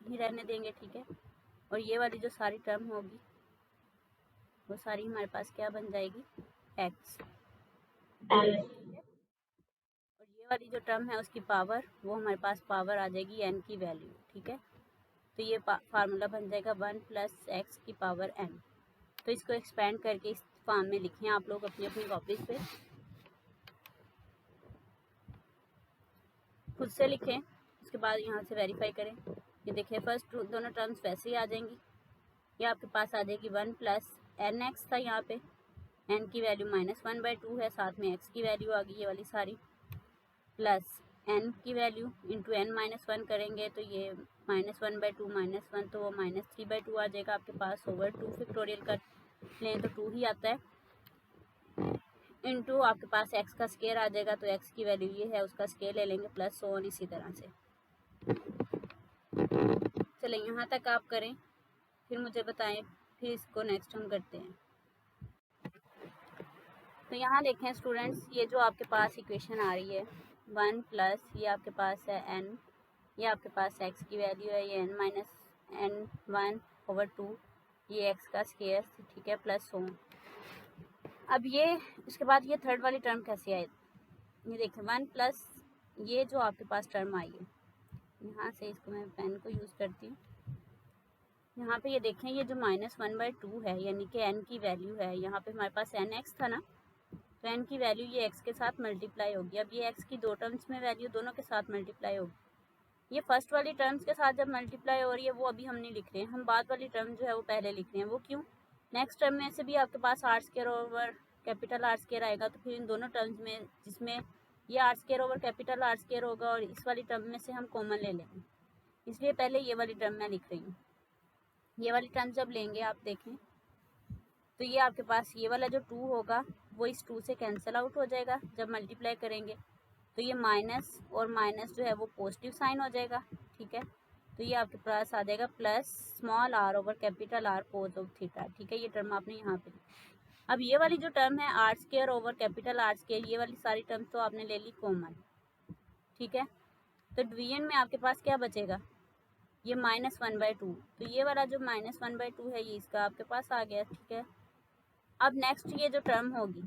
ही रहने देंगे, ठीक है। और ये वाली जो सारी टर्म होगी वो सारी हमारे पास क्या बन जाएगी, x। और ये वाली जो टर्म है उसकी पावर वो हमारे पास पावर आ जाएगी n की वैल्यू, ठीक है। तो ये फार्मूला बन जाएगा 1 + x की पावर n। तो इसको एक्सपेंड करके इस फॉर्म में लिखें आप लोग अपनी अपनी कॉपीज पे, खुद से लिखें, उसके बाद यहाँ से वेरीफाई करें। ये देखिए फर्स्ट दोनों टर्म्स वैसे ही आ जाएंगी। ये आपके पास आ जाएगी 1 + nx था, यहाँ पे n की वैल्यू -1/2 है, साथ में x की वैल्यू आ गई ये वाली सारी, प्लस n की वैल्यू इंटू n - 1 करेंगे तो ये -1/2 -1 तो वो -3/2 आ जाएगा आपके पास, ओवर 2 फैक्टोरियल का लें तो 2 ही आता है, इंटू आपके पास x का स्केयर आ जाएगा, तो x की वैल्यू ये है उसका स्केयर ले लेंगे, प्लस सो ऑन इसी तरह से। चलें यहाँ तक आप करें, फिर मुझे बताएं, फिर इसको नेक्स्ट हम करते हैं। तो यहाँ देखें स्टूडेंट्स, ये जो आपके पास इक्वेशन आ रही है 1 प्लस ये आपके पास है n, ये आपके पास x की वैल्यू है, ये n-1/2 ये x का स्केयर, ठीक है, प्लस सो। अब ये उसके बाद ये थर्ड वाली टर्म कैसे आए, ये देखें 1 प्लस ये जो आपके पास टर्म आई है, यहाँ से इसको मैं पेन को यूज़ करती हूँ। यहाँ पे ये देखें ये जो -1/2 है यानी कि n की वैल्यू है, यहाँ पे हमारे पास nx था ना, तो n की वैल्यू ये x के साथ मल्टीप्लाई होगी। अब ये x की दो टर्म्स में वैल्यू दोनों के साथ मल्टीप्लाई होगी। ये फर्स्ट वाली टर्म्स के साथ जब मल्टीप्लाई हो रही है वो अभी हम नहीं लिख रहे हैं, हम बाद वाली टर्म जो है वो पहले लिख रहे हैं। वो क्यों, नेक्स्ट टर्म में से भी आपके पास r² ओवर कैपिटल R² आएगा, तो फिर इन दोनों टर्म्स में जिसमें ये r² ओवर कैपिटल R² होगा और इस वाली टर्म में से हम कॉमन ले लेंगे, इसलिए पहले ये वाली टर्म मैं लिख रही हूँ। ये वाली टर्म जब लेंगे आप देखें तो ये आपके पास ये वाला जो 2 होगा वो इस 2 से कैंसिल आउट हो जाएगा जब मल्टीप्लाई करेंगे, तो ये माइनस और माइनस जो है वो पॉजिटिव साइन हो जाएगा, ठीक है। तो ये आपके पास आ जाएगा plus small r over capital R cos of theta, ठीक है। ये टर्म आपने यहाँ पे, अब ये वाली जो टर्म है r² ओवर कैपिटल R², ये वाली सारी टर्म तो आपने ले ली कॉमन, ठीक है। तो डिवीजन में आपके पास क्या बचेगा, ये -1/2, तो ये वाला जो -1/2 है ये इसका आपके पास आ गया, ठीक है। अब नेक्स्ट ये जो टर्म होगी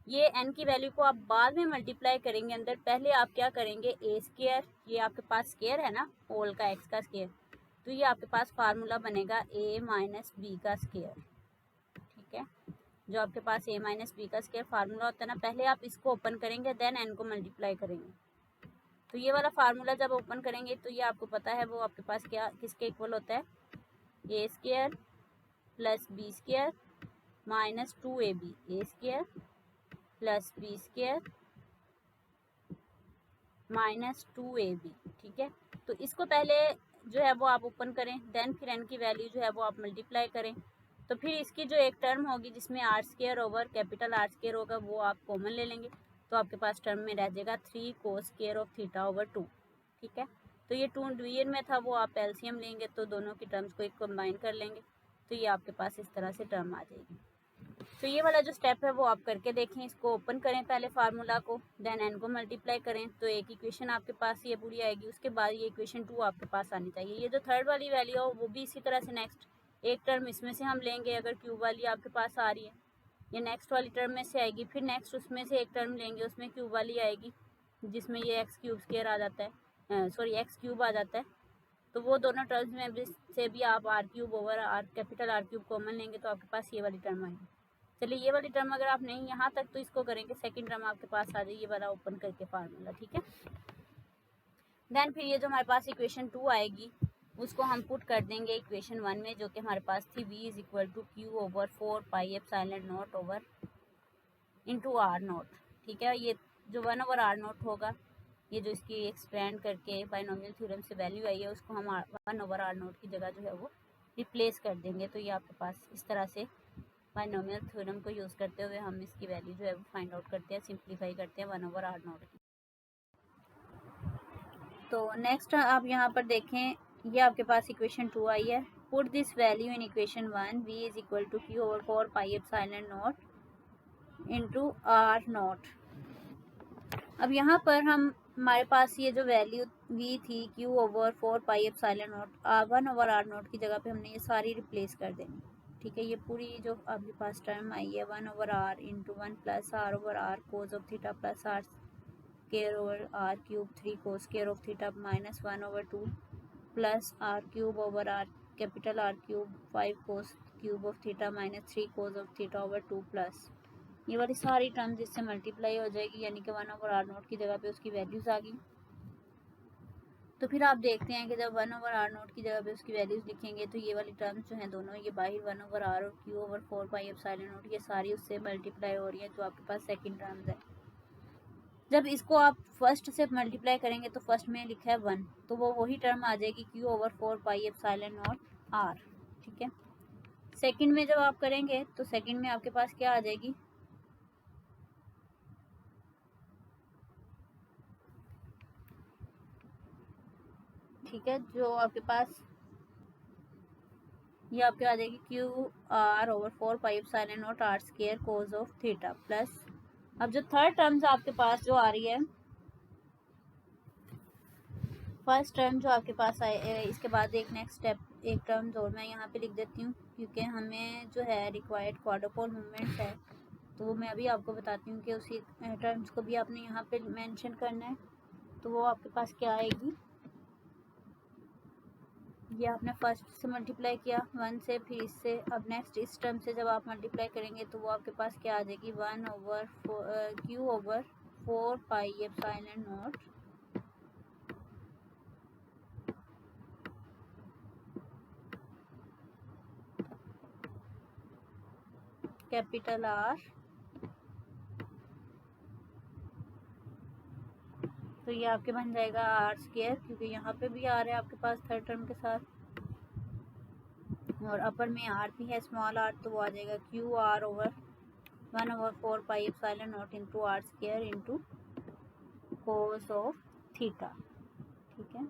ये n की वैल्यू को आप बाद में मल्टीप्लाई करेंगे अंदर, पहले आप क्या करेंगे a², ये आपके पास स्केयर है ना होल का x का स्केयर, तो ये आपके पास फार्मूला बनेगा a - b का स्केयर, ठीक है। जो आपके पास a - b का स्केयर फार्मूला होता है ना, पहले आप इसको ओपन करेंगे देन n को मल्टीप्लाई करेंगे। तो ये वाला फार्मूला जब ओपन करेंगे तो ये आपको पता है वो आपके पास क्या किसके इक्वल होता है, a² + b² - 2ab, a² + b² - 2ab, ठीक है। तो इसको पहले जो है वो आप ओपन करें, देन फिर n की वैल्यू जो है वो आप मल्टीप्लाई करें, तो फिर इसकी जो एक टर्म होगी जिसमें r² ओवर कैपिटल R² होगा वो आप कॉमन ले लेंगे, तो आपके पास टर्म में रह जाएगा 3 cos² ऑफ थीटा ओवर 2, ठीक है। तो ये 2 डिवीजन में था, वो आप एलसीएम लेंगे तो दोनों की टर्म्स को एक कंबाइन कर लेंगे, तो ये आपके पास इस तरह से टर्म आ जाएगी। तो ये वाला जो स्टेप है वो आप करके देखें, इसको ओपन करें पहले फार्मूला को, देन n को मल्टीप्लाई करें, तो एक इक्वेशन आपके पास ये पूरी आएगी। उसके बाद ये इक्वेशन 2 आपके पास आनी चाहिए। ये जो थर्ड वाली वैल्यू हो वो भी इसी तरह से नेक्स्ट एक टर्म इसमें से हम लेंगे, अगर क्यूब वाली आपके पास आ रही है ये नेक्स्ट वाली टर्म में से आएगी, फिर नेक्स्ट उसमें से एक टर्म लेंगे उसमें क्यूब वाली आएगी जिसमें ये x³ आ जाता है, सॉरी x³ आ जाता है, तो वो दोनों टर्म्स में से भी आप r³ over capital R³ common लेंगे तो आपके पास ये वाली टर्म आएगी। चलिए ये वाली टर्म अगर आप नहीं यहाँ तक तो इसको करेंगे, सेकंड टर्म आपके पास आ जाएगी, ये वाला ओपन करके फार्मूला, ठीक है। देन फिर ये जो हमारे पास इक्वेशन 2 आएगी उसको हम पुट कर देंगे इक्वेशन 1 में, जो कि हमारे पास थी v = q/4πε0 over into r0, ठीक है। ये जो 1/r0 होगा, ये जो इसकी एक्सपेंड करके बायनोमियल थ्योरम से वैल्यू आई है उसको हम 1/r0 की जगह जो है वो रिप्लेस कर देंगे, तो ये आपके पास इस तरह से बायनोमियल थ्योरम को यूज़ करते हुए हम इसकी वैल्यू जो है वो फाइंड आउट करते हैं, सिंप्लीफाई करते हैं 1/r0 की। तो नेक्स्ट आप यहाँ पर देखें, ये आपके पास इक्वेशन 2 आई है। Put this value in equation 1, v is equal to Q over 4 pi epsilon not into r not. अब यहाँ पर हमारे पास ये जो वैल्यू v थी q over 4 pi epsilon not 1 over r not की जगह पे हमने ये सारी रिप्लेस कर देनी। ठीक है, ये पूरी जो आपके पास टर्म आई है 1 over r into 1 plus r over r cos of theta plus r square over r cube 3 cos square of theta minus 1 over 2 plus r cube over r capital r cube 5 cos cube of theta minus 3 cos of theta over 2 plus ये वाली सारी terms इससे multiply हो जाएगी, यानी कि 1 over are note की जगह पे उसकी वैल्यूज़ आ गई। तो फिर आप देखते हैं कि जब 1 ओवर आर नोट की जगह पे उसकी वैल्यूज़ लिखेंगे तो ये वाली टर्म्स जो हैं दोनों, ये बाहर 1 ओवर आर और Q over 4 pi epsilon note, ये सारी उससे मल्टीप्लाई हो रही है जो आपके पास सेकेंड टर्म्स है। जब इसको आप फर्स्ट से मल्टीप्लाई करेंगे तो फर्स्ट में लिखा है 1, तो वो वही टर्म आ जाएगी q over 4 pi epsilon not r. ठीक है, सेकंड में जब आप करेंगे तो सेकंड में आपके पास क्या आ जाएगी, ठीक है, जो आपके पास ये आपके आ जाएगी q r over 4 pi epsilon not r square cos of theta plus. अब जो थर्ड टर्म्स आपके पास जो आ रही है, फर्स्ट टर्म जो आपके पास आए, इसके बाद एक नेक्स्ट स्टेप एक टर्म और मैं यहाँ पे लिख देती हूँ क्योंकि हमें जो है रिक्वायर्ड क्वाड्रुपोल मूवमेंट्स है, तो वो मैं अभी आपको बताती हूँ कि उसी टर्म्स को भी आपने यहाँ पे मेंशन करना है। तो वो आपके पास क्या आएगी, ये आपने फर्स्ट से मल्टीप्लाई किया 1 से, फिर इससे, अब नेक्स्ट इस टर्म से जब आप मल्टीप्लाई करेंगे तो वो आपके पास क्या आ जाएगी 1 over Q over 4 pi epsilon not capital R, तो ये आपके बन जाएगा आर स्क्वायर, क्योंकि यहाँ पे भी आर है आपके पास थर्ड टर्म के साथ, और अपर में आर भी है स्मॉल आर, तो वो आ जाएगा q r over 1 over 4 pi epsilon not into r square into cos of theta. ठीक है,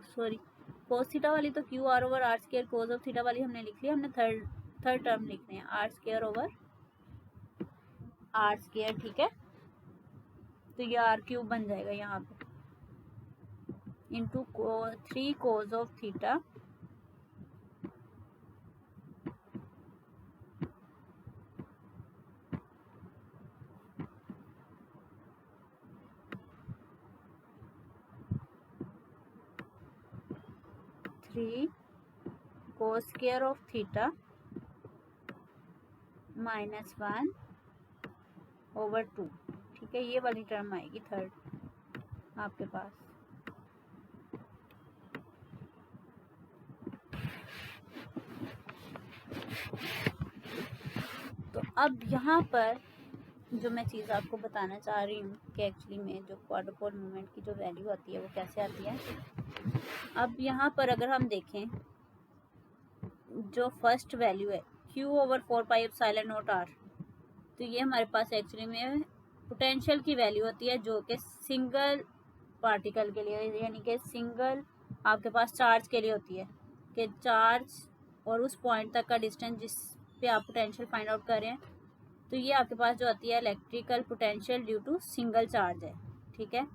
सॉरी, कोस थीटा वाली तो q r over r square, cos of theta वाली हमने लिख लिया, हमने थर्ड टर्म लिखने हैं r square over r square. ठीक है, तो ये आर क्यूब बन जाएगा यहाँ पे into 3 cos of theta cos square of theta minus 1 over 2। ठीक है, ये वाली टर्म आएगी थर्ड आपके पास। तो अब यहाँ पर जो मैं चीज़ आपको बताना चाह रही हूँ कि एक्चुअली में जो क्वाड्रुपोल मूवमेंट की जो वैल्यू आती है वो कैसे आती है। अब यहाँ पर अगर हम देखें जो फर्स्ट वैल्यू है q over 4 pi epsilon not r, तो ये हमारे पास एक्चुअली में पोटेंशियल की वैल्यू होती है जो कि सिंगल पार्टिकल के लिए, यानी कि सिंगल आपके पास चार्ज के लिए होती है, कि चार्ज और उस पॉइंट तक का डिस्टेंस जिस पे आप पोटेंशियल फाइंड आउट कर रहे हैं, तो ये आपके पास जो आती है electrical potential due to single charge है। ठीक है,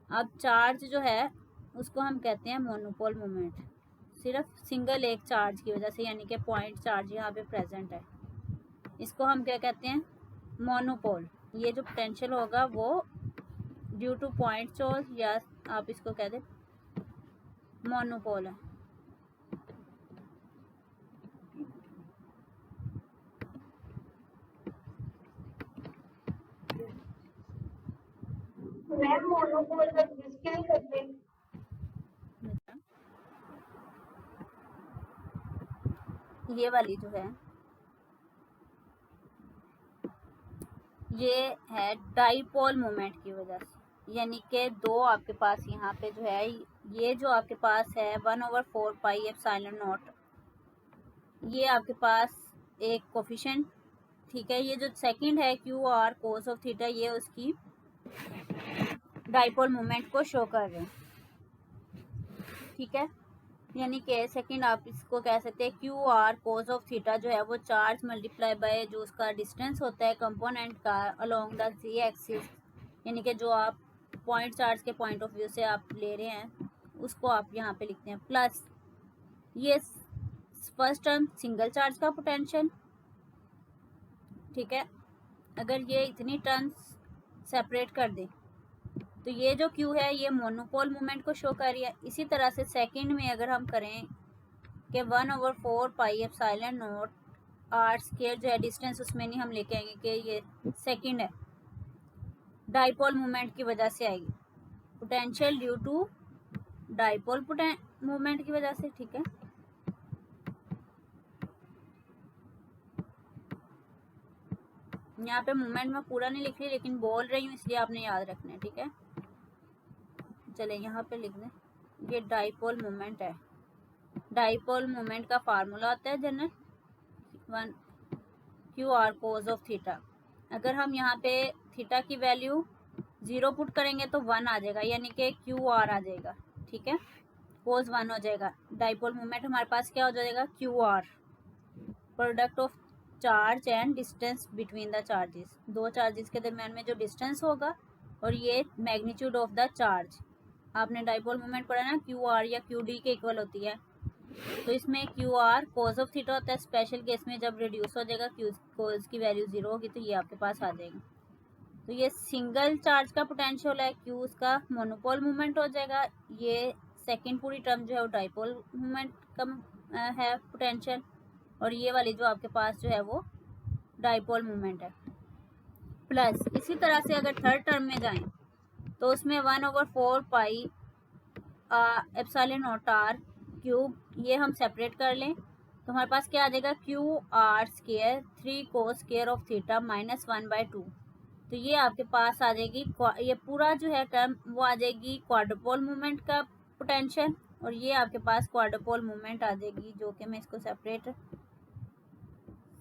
अब चार्ज जो है उसको हम कहते हैं मोनोपोल मोमेंट, सिर्फ सिंगल एक चार्ज की वजह से, यानी कि पॉइंट चार्ज यहाँ पे प्रेजेंट है, इसको हम क्या कहते हैं मोनोपोल। ये जो पोटेंशियल होगा वो ड्यू टू पॉइंट चार्ज, या आप इसको कह दें मोनोपोल है। ये वाली जो है ये है डाइपोल मोमेंट की वजह से, यानी कि दो आपके पास यहाँ पे जो है, ये जो आपके पास है 1 ओवर 4 पाई एप्सिलॉन नॉट, ये आपके पास एक कोफिशिएंट, ठीक है। ये जो सेकंड है Q R cos of theta, ये उसकी डाइपोल मोमेंट को शो कर रहे हैं, ठीक है। यानी कि सेकंड आप इसको कह सकते हैं Q R cos of theta जो है वो चार्ज मल्टीप्लाई बाय जो उसका डिस्टेंस होता है कंपोनेंट का अलोंग द जी एक्सिस, यानी कि जो आप पॉइंट चार्ज के पॉइंट ऑफ व्यू से आप ले रहे हैं उसको आप यहाँ पे लिखते हैं, प्लस ये फर्स्ट टर्म सिंगल चार्ज का पोटेंशियल, ठीक है। अगर ये इतनी टर्म्स सेपरेट कर दें तो ये जो Q है ये मोनोपोल मोमेंट को शो कर रही है। इसी तरह से सेकंड में अगर हम करें कि 1/4 pi epsilon not r square जो है डिस्टेंस, उसमें नहीं हम लेके आएंगे कि ये सेकंड है, डाइपोल मोमेंट की वजह से आएगी, potential due to dipole moment की वजह से, ठीक है। यहाँ पे मोमेंट मैं पूरा नहीं लिख रही लेकिन बोल रही हूँ इसलिए आपने याद रखना है, ठीक है। चले यहाँ पे लिख दें, ये डाइपोल मोमेंट है। डाइपोल मोमेंट का फार्मूला होता है general 1 Q R cos of theta. अगर हम यहाँ पे थीटा की वैल्यू 0 पुट करेंगे तो 1 आ जाएगा, यानी कि क्यू आर आ जाएगा, ठीक है। कोस 1 हो जाएगा। डाइपोल मोमेंट हमारे पास क्या हो जाएगा, q are, product of charge and distance between the charges, दो चार्जेस के दरम्यान में जो डिस्टेंस होगा और ये मैग्नीट्यूड ऑफ द चार्ज। आपने डाइपोल मोमेंट पढ़ा ना, क्यू आर या क्यू डी के इक्वल होती है, तो इसमें Q R cos of theta होता है। स्पेशल केस में जब रिड्यूस हो जाएगा क्यू कोस की वैल्यू 0 होगी तो ये आपके पास आ जाएगा। तो ये सिंगल चार्ज का पोटेंशियल है, क्यू उसका मोनोपोल मोमेंट हो जाएगा। ये सेकंड पूरी टर्म जो है वो डाइपोल मोमेंट का है पोटेंशियल, और ये वाली जो आपके पास जो है वो डाइपोल मोमेंट है। प्लस इसी तरह से अगर थर्ड टर्म में जाएं तो उसमें 1/4 pi epsilon not r cube, ये हम सेपरेट कर लें तो हमारे पास क्या आ जाएगा, q are square 3 cos square of theta -1/2। तो ये आपके पास आ जाएगी, ये पूरा जो है टर्म वो आ जाएगी क्वाड्रुपोल मोमेंट का पोटेंशियल, और ये आपके पास क्वाड्रुपोल मोमेंट आ जाएगी, जो कि मैं इसको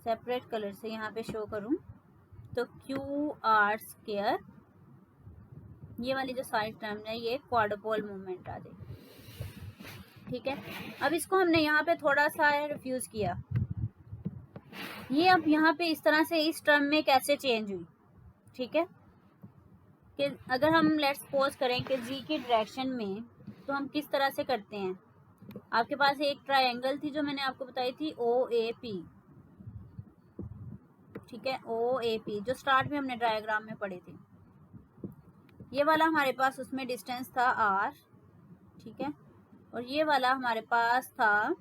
सेपरेट कलर से यहाँ पे शो करूँ तो क्यू आर स्क्वायर, ये वाली जो साइड टर्म है ये क्वाड्रुपोल मोमेंट आ जाएगी, ठीक है। अब इसको हमने यहाँ पे थोड़ा सा रिफ्यूज किया, ये अब यहाँ पे इस तरह से इस टर्म में कैसे चेंज हुई, ठीक है। कि अगर हम लेट्स सपोज करें कि जी की डायरेक्शन में, तो हम किस तरह से करते हैं। आपके पास एक ट्रायंगल थी जो मैंने आपको बताई थी ओ ए पी, ठीक है, ओ ए पी, जो स्टार्ट में हमने डायग्राम में पढ़ी थी। ये वाला हमारे पास उसमें डिस्टेंस था आर, ठीक है, और ये वाला हमारे पास था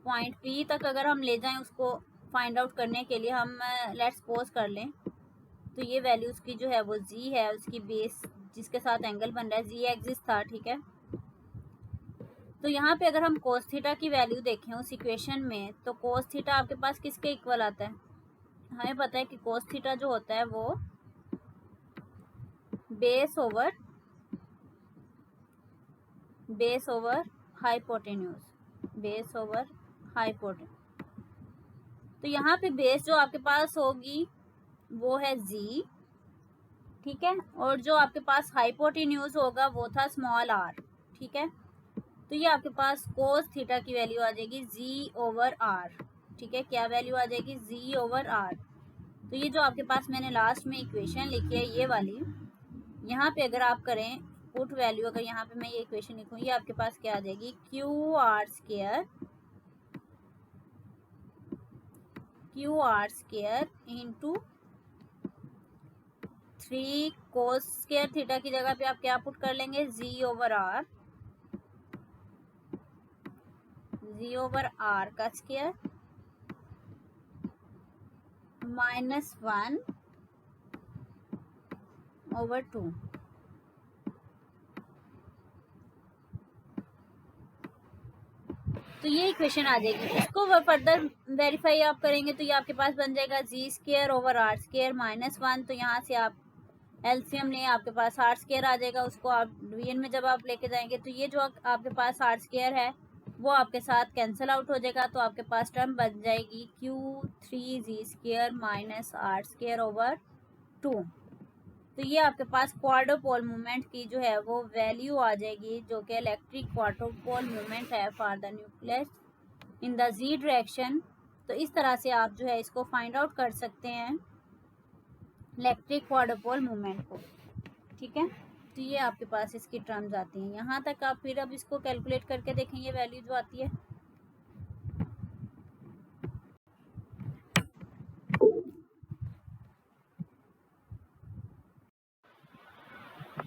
पॉइंट पी तक अगर हम ले जाएं उसको फाइंड आउट करने के लिए, हम लेट्स सपोज कर लें तो ये वैल्यू उसकी जो है वो जी है, उसकी बेस जिसके साथ एंगल बन रहा है जी एक्सिस था, ठीक है। तो यहाँ पे अगर हम कोस थीटा की वैल्यू देखें उस इक्वेशन में, तो कोस थीटा आपके पास किसके इक्वल आता है, हमें पता है कि कोस थीटा जो होता है वो बेस ओवर हाइपोटेन्यूज, तो यहाँ पे बेस जो आपके पास होगी वो है जी, ठीक है, और जो आपके पास हाइपोटेन्यूज होगा वो था स्मॉल आर, ठीक है। तो ये आपके पास कोस थीटा की वैल्यू आ जाएगी जी ओवर आर, ठीक है, क्या वैल्यू आ जाएगी, जी ओवर आर। तो ये जो आपके पास मैंने लास्ट में इक्वेशन लिखी है ये वाली, यहाँ पे अगर आप करें पुट वैल्यू, अगर यहाँ पे मैं ये इक्वेशन लिखूँ, ये आपके पास क्या आ जाएगी, q are square into 3 cos square theta की जगह पे आप क्या पुट कर लेंगे, जी ओवर आर का स्क्वायर -1/2। तो ये इक्वेशन आ जाएगी। इसको फर्दर वेरीफाई आप करेंगे तो ये आपके पास बन जाएगा जी स्क्वायर ओवर आर स्क्वायर -1। तो यहाँ से आप एलसीएम लें, आपके पास आर स्क्वायर आ जाएगा, उसको आप डिवीजन में जब आप लेके जाएंगे तो ये जो आपके पास आर स्क्वायर है वो आपके साथ कैंसिल आउट हो जाएगा, तो आपके पास टर्म बन जाएगी Q3Z² माइनस R² ओवर 2। तो ये आपके पास क्वाड्रोपोल मोमेंट की जो है वो वैल्यू आ जाएगी, जो कि इलेक्ट्रिक क्वाड्रोपोल मोमेंट है for the nucleus in the Z direction. तो इस तरह से आप जो है इसको फाइंड आउट कर सकते हैं इलेक्ट्रिक क्वाड्रोपोल मोमेंट को। ठीक है, तो ये आपके पास इसकी टर्म्स आती हैं यहाँ तक। आप फिर अब इसको कैलकुलेट करके देखेंगे वैल्यू जो आती है।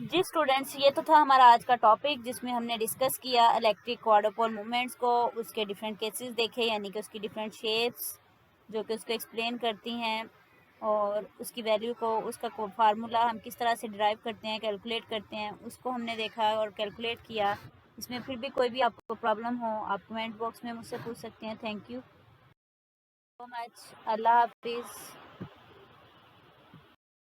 जी स्टूडेंट्स, ये तो था हमारा आज का टॉपिक, जिसमें हमने डिस्कस किया इलेक्ट्रिक क्वाड्रुपोल मूवमेंट्स को, उसके डिफरेंट केसेस देखे, यानी कि उसकी डिफरेंट शेप्स जो कि उसको एक्सप्लेन करती हैं, और उसकी वैल्यू को, उसका फार्मूला हम किस तरह से डिराइव करते हैं, कैलकुलेट करते हैं, उसको हमने देखा और कैलकुलेट किया। इसमें फिर भी कोई भी आपको प्रॉब्लम हो, आप कमेंट बॉक्स में मुझसे पूछ सकते हैं। Thank you so much. अल्लाह हाफिज़।